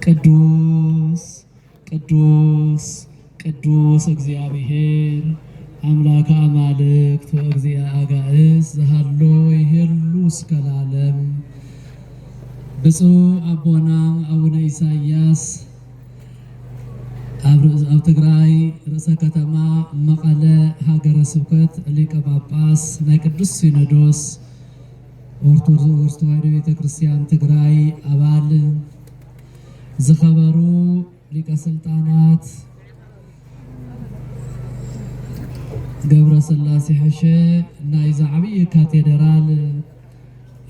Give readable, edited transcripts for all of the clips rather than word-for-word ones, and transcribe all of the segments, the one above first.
ቅዱስ ቅዱስ ቅዱስ እግዚአብሔር አምላከ አማልክት ወእግዚአ አጋእዝ ዘሃሎ ይሄሉ እስከ ለዓለም። ብፁዕ አቡነ አቡነ ኢሳያስ ኣብ ትግራይ ርእሰ ከተማ መቐለ ሃገረ ስብከት ሊቀ ጳጳስ ናይ ቅዱስ ሲኖዶስ ኦርቶዶክስ ተዋሕዶ ቤተክርስቲያን ትግራይ አባል ዝኸበሩ ሊቀ ስልጣናት ገብረ ስላሴ ሕሸ ናይ ዓብይ ካቴድራል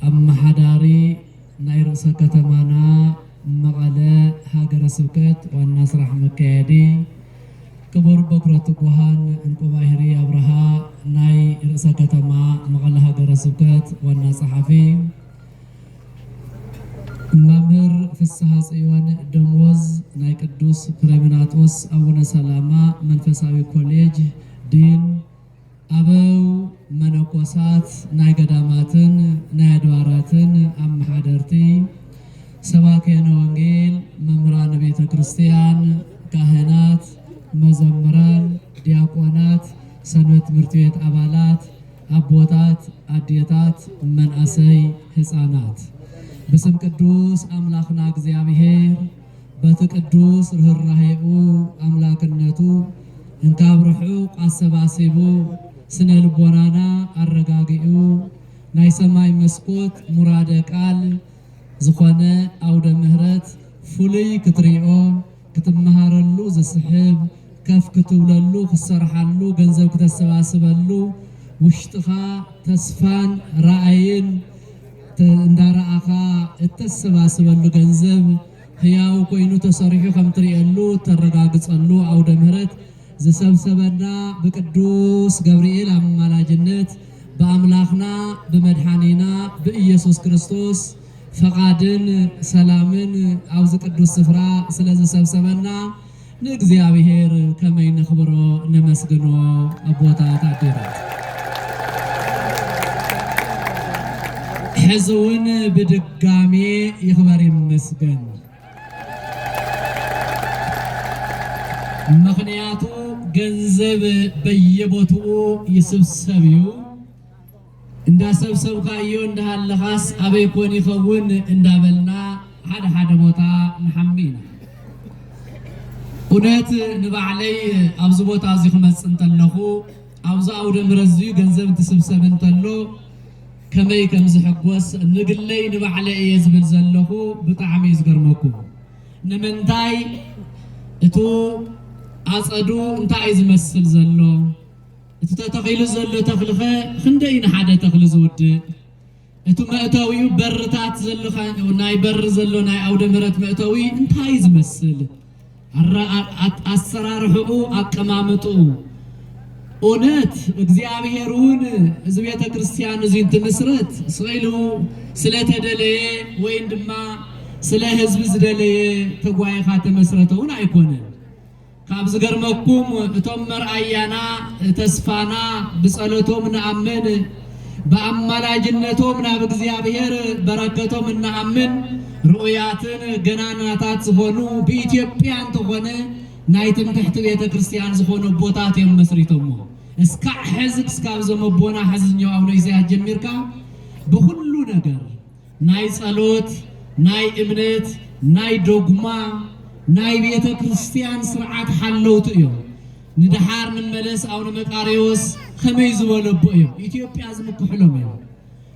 አመሓዳሪ ናይ ርእሰ ከተማና መቐለ ሃገረ ስብከት ዋና ስራሕ መካየዲ ክቡር በኩረት ጓሃን እንቁባሂሪ አብርሃ ናይ ርእሰ ከተማ መቐለ ሃገረ ስብከት ዋና ጸሐፊ መምህር ፍስሐ ጽዮን ደሞዝ ናይ ቅዱስ ፍሬምናጦስ አቡነ ሰላማ መንፈሳዊ ኮሌጅ ዲን አበው መነኮሳት ናይ ገዳማትን ናይ አድባራትን አመሓደርቲ ሰባክያነ ወንጌል መምህራን ቤተ ክርስቲያን ካህናት መዘምራን ዲያቆናት ሰንበት ትምህርት ቤት አባላት አቦታት አዴታት መናእሰይ ህፃናት በስም ቅዱስ አምላክና እግዚአብሔር በተቅዱስ ርህራሄኡ አምላክነቱ እንካብርሑ አሰባሲቡ ስነ ልቦናና አረጋጊኡ ናይ ሰማይ መስኮት ሙራደ ቃል ዝኾነ አውደ ምህረት ፍሉይ ክትሪኦ ክትመሃረሉ ዝስሕብ ከፍ ክትብለሉ ክሰርሓሉ ገንዘብ ክተሰባስበሉ ውሽጥኻ ተስፋን ራእይን እንዳረአኻ እተሰባስበሉ ገንዘብ ህያው ኮይኑ ተሰሪሑ ከም ትሪእሉ ተረጋግጸሉ አውደ ምህረት ዝሰብሰበና በቅዱስ ገብርኤል አማላጅነት በአምላክና በመድኃኒና በኢየሱስ ክርስቶስ ፈቃድን ሰላምን አውዝ ቅዱስ ስፍራ ስለዚህ ሰብሰበና ለእግዚአብሔር ከመይ ነኽብሮ ነመስግኖ አቦታት አዴራት ሕዝውን በድጋሜ ይኽበር ይመስገን። ምክንያቱ ገንዘብ በየቦታው ይስብሰብዩ እንዳሰብሰብካዮ እንዳሃለኻስ አበይ ኮን ይኸውን እንዳበልና ሓደ ቦታ ንሐሚና እውነት ንባዕለይ ኣብዚ ቦታ እዚ ክመጽእ እንተለኹ ኣብዚ አውደ ምሕረት ገንዘብ ትስብሰብ እንተሎ ከመይ ከም ዝሕጎስ ንግለይ ንባዕለይ እየ ዝብል ዘለኹ ብጣዕሚ ዝገርመኩም ንምንታይ እቱ አጸዱ እንታይ ዝመስል ዘሎ እቲ ተተኺሉ ዘሎ ተኽልኸ ክንደይ ንሓደ ተኽሊ ዝውድእ እቲ መእተዊኡ በርታት ዘለኻ ናይ በር ዘሎ ናይ አውደ ምሕረት መእተዊ እንታይ ዝመስል አሰራርሕኡ አቀማምጡ እውነት እግዚአብሔርን እዚ ቤተ ክርስቲያን እዚ እንትምስረት ስኢሉ ስለተደለየ ወይ ድማ ስለ ህዝብ ዝደለየ ተጓይኻ ተመስረተውን አይኮነን። ካብ ዝገርመኩም እቶም መርአያና ተስፋና ብጸሎቶም ንአምን በአማላጅነቶም ናብ እግዚአብሔር በረከቶም ንአምን ሩእያትን ገናናታት ዝኾኑ በኢትዮጵያ እንተኾነ ናይ ትምክሕቲ ቤተ ክርስቲያን ዝኾኑ ቦታት እዮም መስሪቶሞ እስካ ሕዝብ እስካብ ዘመቦና ሕዝኛው አቡነ ኢሳያስ ጀሚርካ በሁሉ ነገር ናይ ጸሎት ናይ እምነት ናይ ዶግማ ናይ ቤተ ክርስቲያን ስርዓት ሓለውቱ እዮም ንድሓር ንመለስ አቡነ መቃርዮስ ከመይ ዝበለቦ እዮም ኢትዮጵያ ዝምክሕሎም እዮም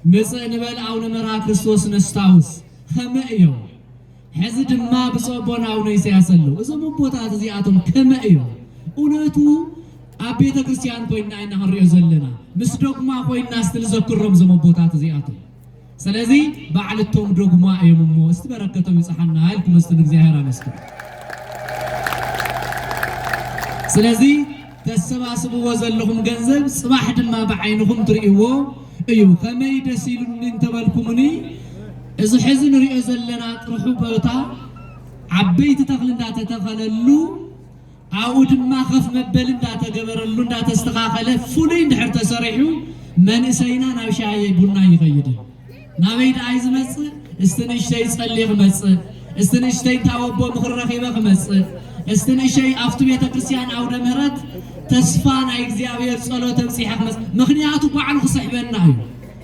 መጽእ ንበል አቡነ መርሃ ክርስቶስ ነስታውስ ከመይ እዮም ሕዚ ድማ ብጾቦና አቡነ ኢሳያስ አለው እዞም ቦታት እዚኣቶም ከመይ እዮም እውነቱ ኣብ ቤተ ክርስቲያን ኮይና ኢና ክንሪኦ ዘለና ምስ ዶግማ ኮይና ዝተዘክሮም ዞም ቦታት እዚኣቶም ስለዚ ባዕልቶም ዶግማ እዮም እሞ እስቲ በረከቶም ይጽሐና ኢልኩም መስትን እግዚአብሔር አመስግኑ። ስለዚ ተሰባስብዎ ዘለኹም ገንዘብ ጽባሕ ድማ በዓይንኩም ትርእይዎ እዩ ከመይ ደስ ኢሉኒ እንተበልኩምኒ እዚ ሕዚ ንሪኦ ዘለና ጥርሑ ቦታ ዓበይቲ ተኽሊ እንዳተተኸለሉ ኣብኡ ድማ ከፍ መበል እንዳተገበረሉ እንዳተስተኻኸለ ፍሉይ እንድሕር ተሰሪሑ መንእሰይና ናብ ሻሂ ቡና ይኸይድ ናበይ ደኣይ ዝመጽእ እስቲ ንእሽተይ ጸልይ ክመጽእ استنشتي تاوبو مخرخي بخمس استنشي أفتو بيت كريستيان أو دمرت تسفان إغزابير صلو تمسيح خمس مخنياتو بعلو صحبنا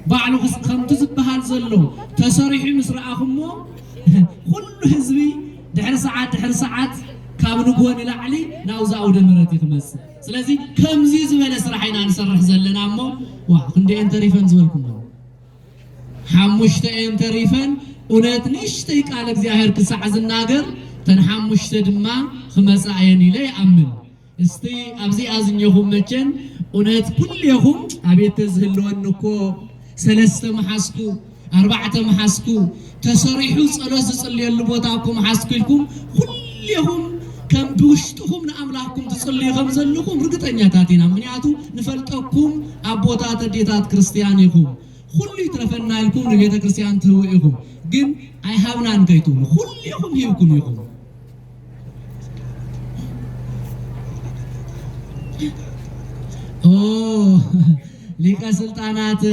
بعلو خمتو زبهال زلو تصريحي مسرعهم كل حزبي دحر ساعات كابنو قوان إلى علي ناوزا أو دمرتي خمس سلازي كم زيز ولا سرحينا نسرح زلنا أمو وخندي انتريفن زولكم حمشت انتريفن ونت نشتيك على እግዚአብሔር ክሳዕዝ ናገር ተንሐሙሽተ ድማ خمس عيني لي أمن استي أبزي أزنيهم مجن ونت كلهم أبيت تزهلون نكو سلسة محاسكو 4 محاسكو تصريحو صلوات تصلي اللبوتاكم محاسكو لكم كلهم كم بوشتهم نأملاكم تصلي خمزلكم رقطنيا تاتينا منياتو نفلتكم أبوتات ديتات كريستيانيكم كل يترفنا لكم نبيت كريستيان تهوئكم جن أي هابنا نكيتون كلهم هيكم يكم أوه ليك سلطانات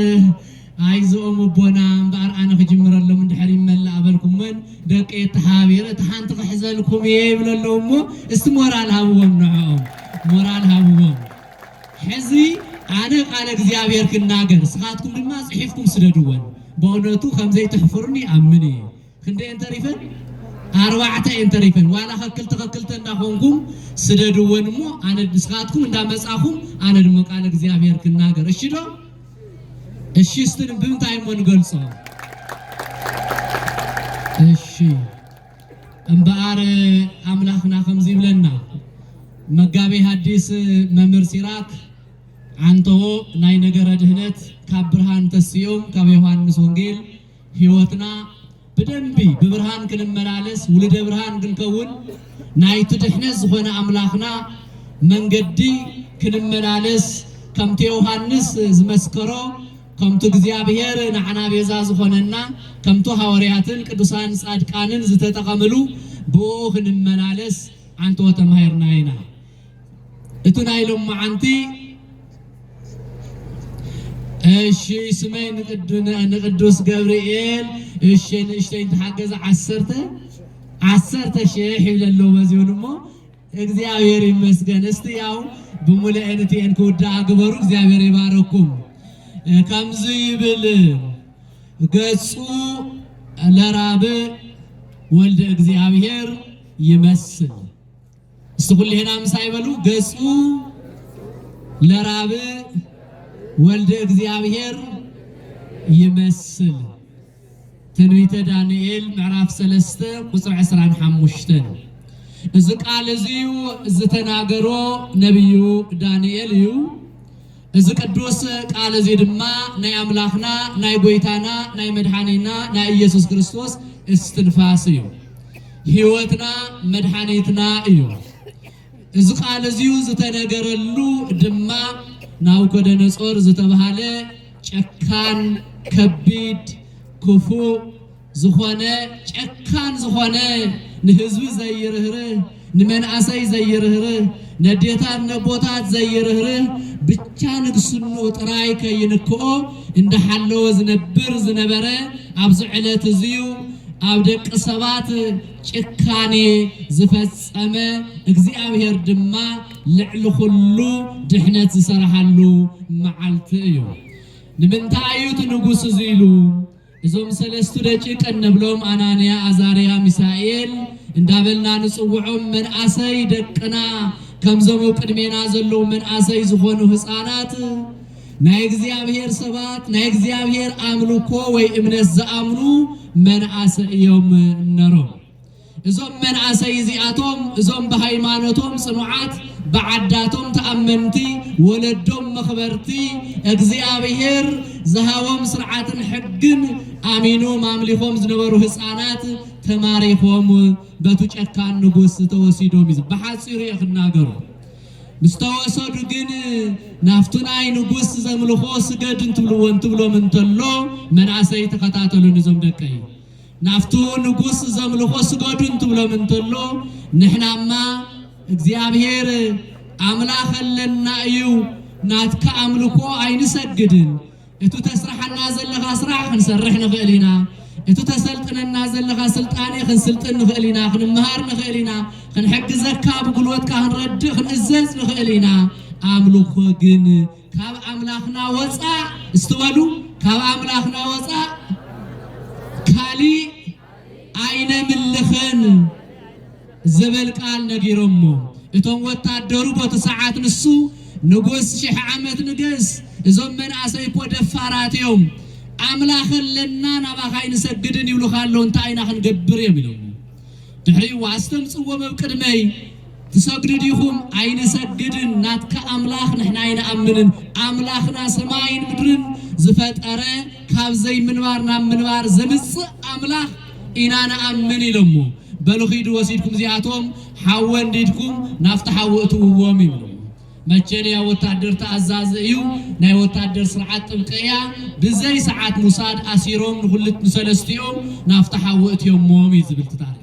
عايزهم بونا بار أنا خجمر الله من حريم ملا قبلكم من دك تحابير تحان تخزلكم يبل اللهم استمرال هابهم نعم مرال هابهم حزي أنا قال እግዚአብሔር ክናገር ስኻትኩም ድማ ጽሒፍኩም ስደድወን በእውነቱ ከምዘይ ተሕፍሩኒ አምኒ ክንደ እንተሪፈን 4 እንተሪፈን ዋላ ከክልተ እንዳኾንኩም ስደድወን ሞ አነ ስኻትኩም እንዳመጻኹም አነ ድማ ቃል እግዚአብሔር ክናገር እሺ ዶ እሺ ስትን ብምንታይ ሞን ገልጾ እሺ እምባር አምላኽና ከምዚ ብለና መጋቤ ሐዲስ መምህር ሲራክ አንተው ናይ ነገረ ድህነት ካብ ብርሃን ተስዮም ካብ ዮሐንስ ወንጌል ህይወትና በደንቢ በብርሃን ክንመላለስ ውልደ ብርሃን ክንከውን ናይ ትድህነት ዝኾነ አምላኽና መንገዲ ክንመላለስ ከምቲ ዮሐንስ ዝመስከሮ ከምቲ እግዚአብሔር ንዓና ቤዛ ዝኾነና ከምቲ ሐዋርያትን ቅዱሳን ጻድቃንን ዝተጠቀመሉ ብኡ ክንመላለስ አንተው ተማሂርና ኢና እቱናይሎም ማዓንቲ እሺ ስመይ ንቅዱስ ገብርኤል እሺ ንሽተይ ተሐገዘ 10 ሺህ ይብለሎ በዚሁንሞ እግዚአብሔር ይመስገን እስቲ ያው በሙሉእነቴን ከወዳ አግበሩ እግዚአብሔር ይባረኩም ከምዚ ይብል ገጹ ለራብ ወልደ እግዚአብሔር ይመስል እስኩልህና ምሳይበሉ ገጹ ለራብ ወልደ እግዚአብሔር ይመስል ትንቢተ ዳንኤል ምዕራፍ 3 ቁጥር 25 እዚ ቃል እዚዩ ዝተናገሮ ነብዩ ዳንኤል እዩ እዚ ቅዱስ ቃል እዚ ድማ ናይ አምላኽና ናይ ጎይታና ናይ መድኃኒና ናይ ኢየሱስ ክርስቶስ እስትንፋስ እዩ ህይወትና መድኃኒትና እዩ እዚ ቃል እዚዩ ዝተነገረሉ ድማ ናቡከደነጾር ዝተባሃለ ጨካን ከቢድ ክፉ ዝኾነ ጨካን ዝኾነ ንህዝቢ ዘይርህርህ ንመንአሰይ ዘይርህርህ ነዴታት ነቦታት ዘይርህርህ ብቻ ንግስኑ ጥራይ ከይንክኦ እንደሓለወ ዝነብር ዝነበረ ኣብዚ ዕለት እዚዩ ኣብ ደቂ ሰባት ጭካኔ ዝፈጸመ እግዚአብሔር ድማ ልዕሊ ኩሉ ድሕነት ዝሰርሓሉ መዓልቲ እዩ ንምንታይ እቲ ንጉስ እዚ ኢሉ እዞም ሰለስቱ ደቂቅ እንብሎም አናንያ አዛርያ ሚሳኤል እንዳበልና ንጽውዖም መንአሰይ ደቅና ከምዞም ቅድሜና ዘለው መንአሰይ ዝኾኑ ህፃናት ናይ እግዚአብሔር ሰባት ናይ እግዚአብሔር አምልኮ ወይ እምነት ዘአምኑ መንአሰይ እዮም ነሮም እዞም መንአሰይ እዚአቶም እዞም በሃይማኖቶም ጽኑዓት بعداتهم تأمنتي ولدهم مخبرتي እግዚአብሔር زهاوم سرعة حقن آمينو مامليهم زنبرو حصانات تماريهم بتوچكان ንጉስ ተወሲዶም በሐጽር ይخናገሩ مستوسد ግን ናፍቱናይ ንጉስ ዘምልኾ ስገድ እንትብልዎን ትብሎም እንተሎ መንአሰይ ተከታተሉን ዞም ደቀይ ናፍቱ ንጉስ ዘምልኾ ስገድ እንትብሎም እንተሎ ንሕናማ እግዚአብሔር አምላክ ለና እዩ ናትካ አምልኮ አይንሰግድን እቱ ተስራሐና ዘለኻ ስራሕ ክንሰርሕ ንኽእሊና እቱ ተሰልጥነና ዘለኻ ስልጣኔ ክንስልጥን ንኽእል ኢና ክንምሃር ንኽእል ኢና ክንሕግዘካ ብጉልበትካ ክንረድእ ክንእዘዝ ንኽእል ኢና ኣምልኾ ግን ካብ ኣምላኽና ወፃእ እስትበሉ ካብ ኣምላኽና ወፃእ ካሊእ ኣይነምልኽን ዝብል ቃል ነጊሮሞ እቶም ወታደሩ በቲ ሰዓት ንሱ ንጉስ 1000 ዓመት ንገስ እዞም መናእሰይ እኮ ደፋራት እዮም ኣምላኽ ለና ናባኻ ይንሰግድን ይብሉኻሎ እንታይ ኢና ክንገብር የሚለው ድሕሪ ዋስተምፅዎ መብቅድመይ ትሰግዱ ዲኹም ኣይንሰግድን ናትካ ኣምላኽ ንሕና ኣይንኣምንን ኣምላኽና ሰማይን ምድርን ዝፈጠረ ካብ ዘይምንባር ናብ ምንባር ዘምፅእ ኣምላኽ ኢና ንኣምን ኢሎሞ በልኺዱ ወሲድኩም እዚኣቶም ሓወ እንዲድኩም ናፍቲ ሓወ እትውዎም ይብሉ መቸንያ ወታደር ተኣዛዝ እዩ ናይ ወታደር ስርዓት ጥብቅያ ብዘይ ሰዓት ሙሳድ ኣሲሮም ንኹልት ንሰለስቲኦም ናፍቲ ሓወ እትዮሞም ይዝብል ታሪክ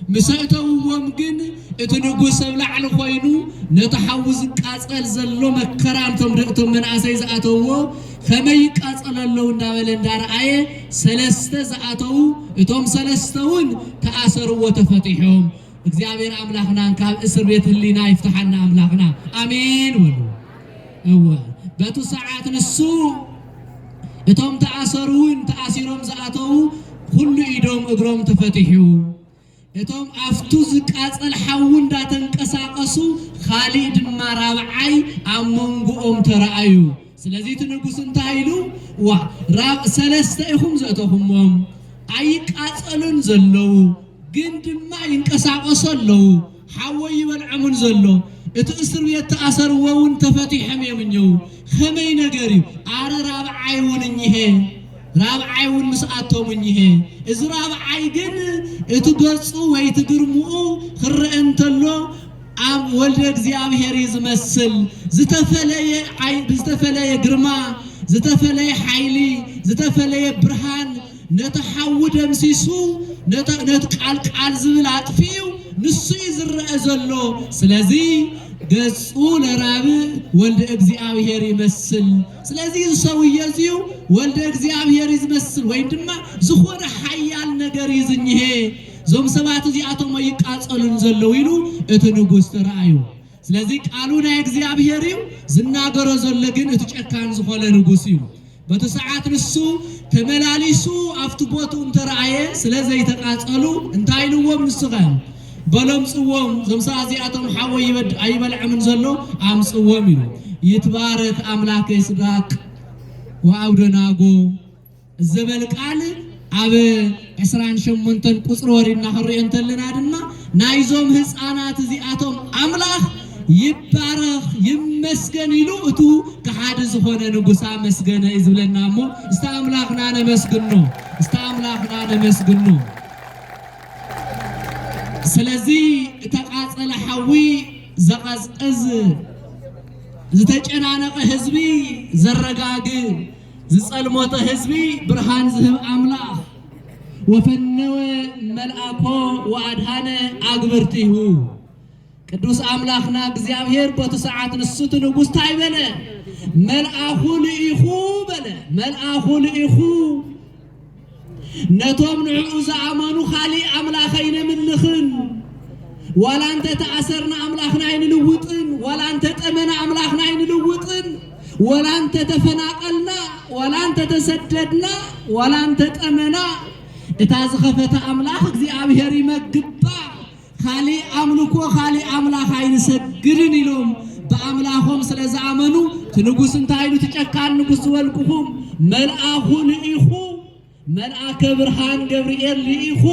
مسأتوهم جن اتنقو سبلع لخوينو نتحو زقاصل زلو مكران تمرقتم من عسيز اتوو خمي قاصل لو እንዳበለ እንዳራአየ ሰለስተ ዘአተው እቶም ሰለስተውን ተአሰሩ ወተፈቲሖም እግዚአብሔር አምላክናን ካብ እስር ቤት ህሊና ይፍታሐና አምላክና አሜን ወሉ እወ በቱ ሰዓት ንሱ እቶም ተአሰሩን ተአሲሮም ዘአተው ሁሉ ኢዶም እግሮም ተፈቲሑ እቶም አፍቱ ዝቃጸል ሓው እንዳተንቀሳቀሱ ኻሊድ ድማ ራብዓይ አመንጎኦም ተራአዩ ስለዚህ ትንጉስ እንታይሉ ዋ ራብ ሰለስተ ኢኹም ዘእተኹሞም አይቃጸሉን ዘለው ግን ድማ ይንቀሳቀሰለው ሓው ይበልዕሙን ዘሎ እቲ እስር ቤት ተአሰርወውን ተፈቲሐም የምኘው ኸመይ ነገር አረ ራብዓይውን እኚሄ ራብዓይውን መስአቶም እኚሄ እዚ ራብዓይ ግን እቲ ገጹ ወይ ትግርሙኡ ክረእንተሎ አብ ወልደ እግዚአብሔር ይዝመስል ዝተፈለየ ግርማ ዝተፈለየ ኃይሊ ዝተፈለየ ብርሃን ነተሐውደ ምሲሱ ነተቃልቃል ዝብል አጥፊው ንሱ ይዝረአ ዘሎ ስለዚህ ገጹ ለራብ ወልደ እግዚአብሔር ይመስል ስለዚህ ሰውየዚው ወልደ እግዚአብሔር ይዝመስል ወይ ድማ ዝኾነ ኃያል ነገር ይዝኝሄ ዞም ሰባት እዚአቶም ይቃጸሉን ዘለው ይሉ እቲ ንጉስ ተራአዩ ስለዚህ ቃሉና እግዚአብሔር ይው ዝናገሮ ዘሎ ግን እቲ ጨካን ዝኾነ ንጉስ ይው በተሰዓት ንሱ ተመላሊሱ አፍቱ ቦቱ ተራአየ ስለዚህ ተቃጸሉ እንታይልዎም ንስኻን በለምጽዎም ዘምሳ እዚአቶም ሓወ ይበድ አይበልዕምን ዘሎ አምጽዎም ይሉ ይትባረክ አምላከ ይስራቅ ወአብደናጎ ዘበል ቃል አብ 28 ቁጥር ወሪና ኸሪእንተልና ድማ ናይዞም ህፃናት እዚአቶም አምላኽ ይባረክ ይመስገን ይሉ እቱ ከሓደ ዝኾነ ንጉሳ መስገነ ይዝብለናሞ እስታ አምላኽና ነመስግኖ እስታ አምላኽና ነመስግኖ ስለዚህ ተቃጸለ ሓዊ ዘቀዝቅዝ ዝተጨናነቀ ህዝቢ ዘረጋግ ዝጸልሞተ ህዝቢ ብርሃን ዝህብ አምላኽ ወፈነወ መልአኮ ወአድሃነ አግብርቲሁ ቅዱስ አምላኽና እግዚአብሔር በተሰዓት ንሱት ንጉስ ታይበለ መልአኹ ልኢኹ በለ መልአኹ ልኢኹ ነቶም ንዑ ዘአመኑ ኻሊ አምላኸይነ ምልኽን ወላንተ ተአሰርና አምላኽና አይንልውጥን ወላንተ ጠመና አምላኽና አይንልውጥን ወላንተ ተፈናቀልና ወላንተ ተሰደድና ወላንተ ጠመና እታ ዝኸፈተ አምላኽ እግዚአብሔር ይመግባ ኻሊ አምልኮ ኻሊ አምላኽ አይንሰግድን ኢሎም በአምላኾም ስለዘአመኑ ትንጉስ እንታይሉ ተጨካን ንጉስ ወልቁኹም መልአኹ ልኢኹ መልአከ ብርሃን ገብርኤል ልኢኹ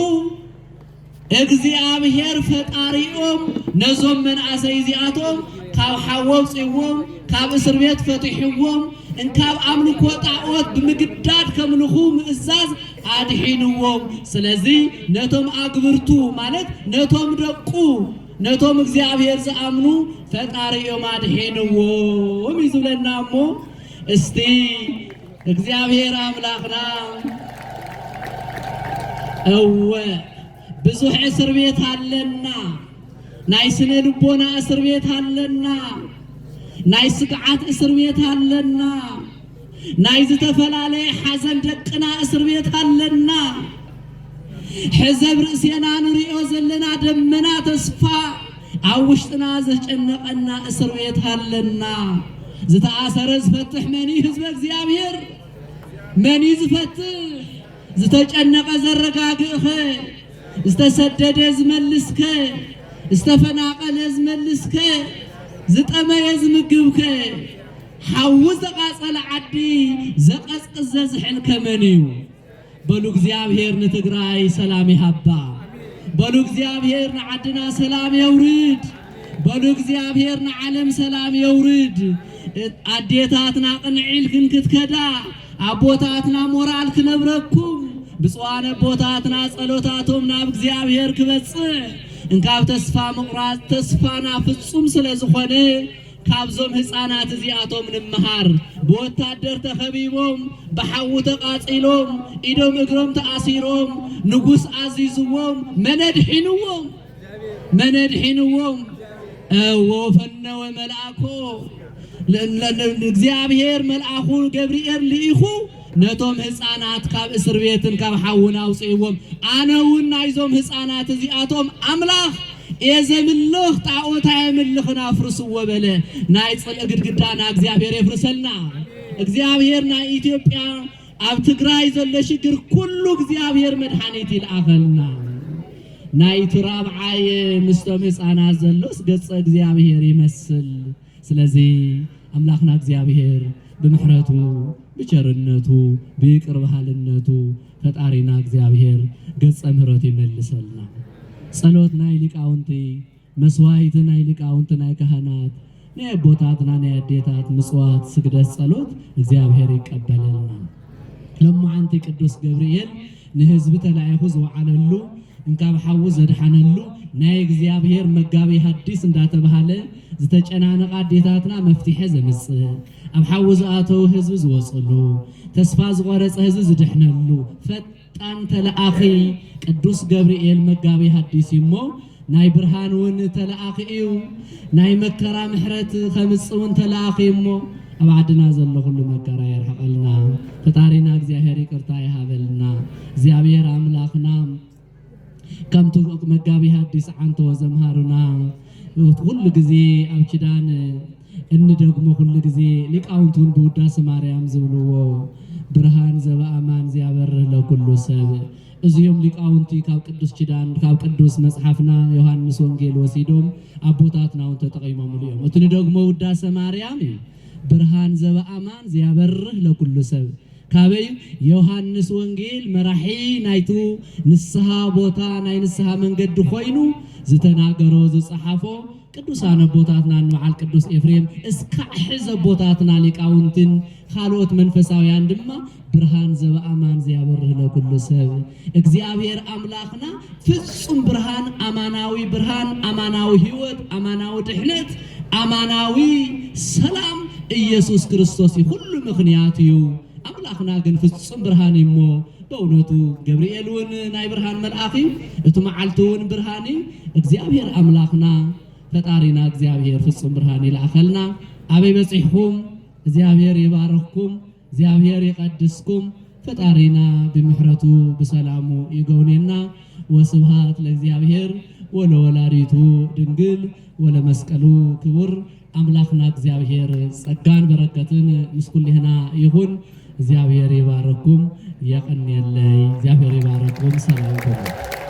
እግዚአብሔር ፈጣሪኦም ነዞም መናእሰይ እዚአቶም ካብ ሓወው ጽዎም ካብ እስር ቤት ፈቲሕዎም እንካብ አምልኮ ጣዖት ብምግዳድ ከምልኹ ምእዛዝ አድሒንዎም ስለዚህ ነቶም አግብርቱ ማለት ነቶም ደቁ ነቶም እግዚአብሔር ዘአምኑ ፈጣሪኦም አድሒንዎም ይዝብለናሞ እስቲ እግዚአብሔር አምላኽና እወ ብዙሕ እስር ቤት አለና ናይ ስነ ልቦና እስር ቤት አለና ናይ ስግዓት እስር ቤት አለና ናይ ዝተፈላለየ ሓዘን ደቅና እስር ቤት አለና حزب رأسنا نريو زلنا دمنا تسفى عوشتنا زجنقنا اسرويتها لنا زتعاسر زفتح مني حزب اغزيابير مني زفتح زتجنق زرقاقخ استسدد زملسك استفناقل زملسك زتأمى يزمقبك حوز قاصل عدي زقص قززحل كمنيو بلو እግዚአብሔር ንትግራይ ሰላም ይሃባ በሉ እግዚአብሔር ንዓድና ሰላም ይውርድ በሉ እግዚአብሔር ንዓለም ሰላም ይውርድ አዴታትና ቅንዒል ክንክትከዳ አቦታትና ሞራል ክነብረኩም ብፁዓን አቦታትና ጸሎታቶም ናብ እግዚአብሔር ክበጽሕ እንካብ ተስፋ መቁራጽ ተስፋና ፍጹም ስለዝኾነ ካብዞም ህፃናት እዚአቶም ንምሃር በወታደር ተኸቢቦም በሐው ተቃጺሎም ኢዶም እግሮም ተአሲሮም ንጉስ አዚዝዎም መነድሒንዎም ወፈነወ መልአኮ እግዚአብሔር መልአኹ ገብርኤል ልኢኹ ነቶም ህፃናት ካብ እስር ቤትን ካብ ሐውን አውጽኢዎም አነውን ናይዞም ህፃናት እዚአቶም አምላኽ የዘምልኽ ጣዖታ የምልኽና ፍርሱ ወበለ ናይ ጽልእ ግድግዳና እግዚአብሔር የፍርሰልና እግዚአብሔር ናይ ኢትዮጵያ ኣብ ትግራይ ዘሎ ሽግር ኩሉ እግዚአብሔር መድኃኒት ይልአኸልና ናይ ትራብዓይ ምስቶም ህፃናት ዘሎስ ገጸ እግዚአብሔር ይመስል ስለዚህ አምላኽና እግዚአብሔር ብምሕረቱ ብቸርነቱ ብይቅር ባህልነቱ ፈጣሪና እግዚአብሔር ገጸ ምሕረት ይመልሰልና ጸሎት ናይ ሊቃውንቲ መስዋዕት ናይ ሊቃውንቲ ናይ ካህናት ናይ አቦታትና ናይ አዴታት ምጽዋት ስግደት ጸሎት እግዚአብሔር ይቀበለልና ለሙዓንቲ ቅዱስ ገብርኤል ንህዝብ ተላይኹ ዝወዓለሉ እንካብ ሐው ዘድሓነሉ ናይ እግዚአብሔር መጋቢ ሐዲስ እንዳተባሃለ ዝተጨናነቃ አዴታትና መፍትሄ ዘምጽእ ኣብ ሐው ዝኣተው ህዝብ ዝወጽሉ ተስፋ ዝቆረጸ ህዝብ ዝድሕነሉ ፈጣን ተላኣኺ ቅዱስ ገብርኤል መጋቢ ሐዲስ ይሞ ናይ ብርሃንውን ተላኣኺ እዩ ናይ መከራ ምሕረት ከምጽውን ተላኣኺ ይሞ ኣብ ዓድና ዘሎ ኩሉ መከራ ይርሕቀልና ፈጣሪና እግዚአብሔር ይቅርታ ይሃበልና እግዚአብሔር አምላኽና ከምቱ መጋቢ ሐዲስ አንተ ወዘምሃሩና ሁሉ ጊዜ ኣብ ኪዳን እንደግሞ ሁሉ ጊዜ ሊቃውንቱን በውዳሴ ማርያም ዝብልዎ ብርሃን ዘበአማን ዝያበርህ ለኩሉ ሰብ እዚዮም ሊቃውንቲ ካብ ቅዱስ ኪዳን ካብ ቅዱስ መጽሐፍና ዮሐንስ ወንጌል ወሲዶም አቦታትናውን ተጠቂሞም እዮም እቲ ደግሞ ውዳሴ ማርያም ብርሃን ዘበአማን ዝያበርህ ለኩሉ ሰብ ካበይ ዮሐንስ ወንጌል መራሒ ናይቱ ንስሐ ቦታ ናይ ንስሐ መንገዲ ኮይኑ ዝተናገሮ ዝጸሓፎ ቅዱሳን አቦታትና ንበዓል ቅዱስ ኤፍሬም እስከ ሕዘ አቦታትና ሊቃውንትን ካልኦት መንፈሳውያን ድማ ብርሃን ዘበአማን ዝያበርህ ለኩሉ ሰብ እግዚአብሔር አምላኽና ፍጹም ብርሃን አማናዊ ህይወት አማናዊ ድሕነት አማናዊ ሰላም ኢየሱስ ክርስቶስ ሁሉ ምክንያት እዩ አምላኽና ግን ፍጹም ብርሃን ይሞ በእውነቱ ገብርኤልን ናይ ብርሃን መልአኺ እቲ መዓልቱን ብርሃን እግዚአብሔር አምላኽና ፈጣሪና እግዚአብሔር ፍጹም ብርሃን ይልአኸልና አበይ በጽሕኩም እግዚአብሔር ይባርክኩም እግዚአብሔር ይቀድስኩም ፈጣሪና ብምሕረቱ በሰላሙ ይገውኔና ወስብሃት ለእግዚአብሔር ወለወላዲቱ ድንግል ወለመስቀሉ ክቡር አምላኽና እግዚአብሔር ጸጋን በረከትን ምስኩልህና ይሁን እግዚአብሔር ይባርክኩም ያቀን የለይ እግዚአብሔር ይባርክኩም ሰላም